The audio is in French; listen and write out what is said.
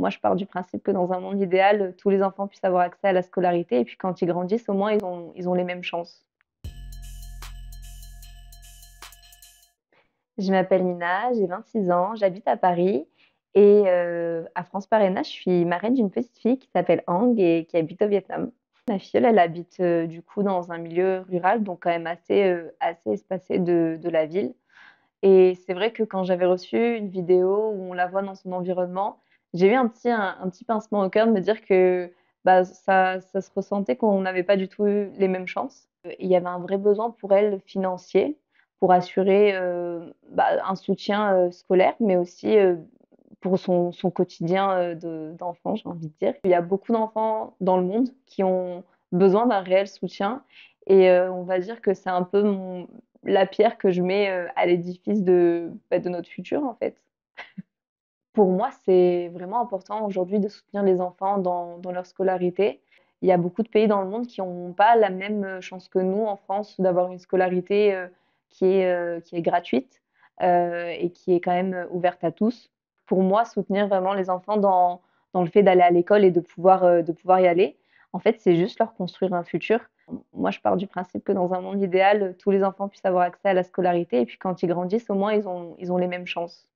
Moi, je pars du principe que dans un monde idéal, tous les enfants puissent avoir accès à la scolarité et puis quand ils grandissent, au moins, ils ont les mêmes chances. Je m'appelle Nina, j'ai 26 ans, j'habite à Paris et à France Parrainage, je suis marraine d'une petite fille qui s'appelle Hang et qui habite au Vietnam. Ma filleule, elle habite, du coup, dans un milieu rural, donc quand même assez espacé de la ville. Et c'est vrai que quand j'avais reçu une vidéo où on la voit dans son environnement, j'ai eu un petit pincement au cœur de me dire que, bah, ça se ressentait qu'on n'avait pas du tout eu les mêmes chances. Il y avait un vrai besoin pour elle financier, pour assurer, un soutien, scolaire, mais aussi, pour son quotidien, d'enfant, j'ai envie de dire. Il y a beaucoup d'enfants dans le monde qui ont besoin d'un réel soutien et on va dire que c'est un peu la pierre que je mets, à l'édifice de notre futur, en fait. Pour moi, c'est vraiment important aujourd'hui de soutenir les enfants dans leur scolarité. Il y a beaucoup de pays dans le monde qui n'ont pas la même, chance que nous en France d'avoir une scolarité, qui est gratuite, et qui est quand même, ouverte à tous. Pour moi, soutenir vraiment les enfants dans le fait d'aller à l'école et de pouvoir y aller, en fait, c'est juste leur construire un futur. Moi, je pars du principe que dans un monde idéal, tous les enfants puissent avoir accès à la scolarité et puis quand ils grandissent, au moins ils ont les mêmes chances.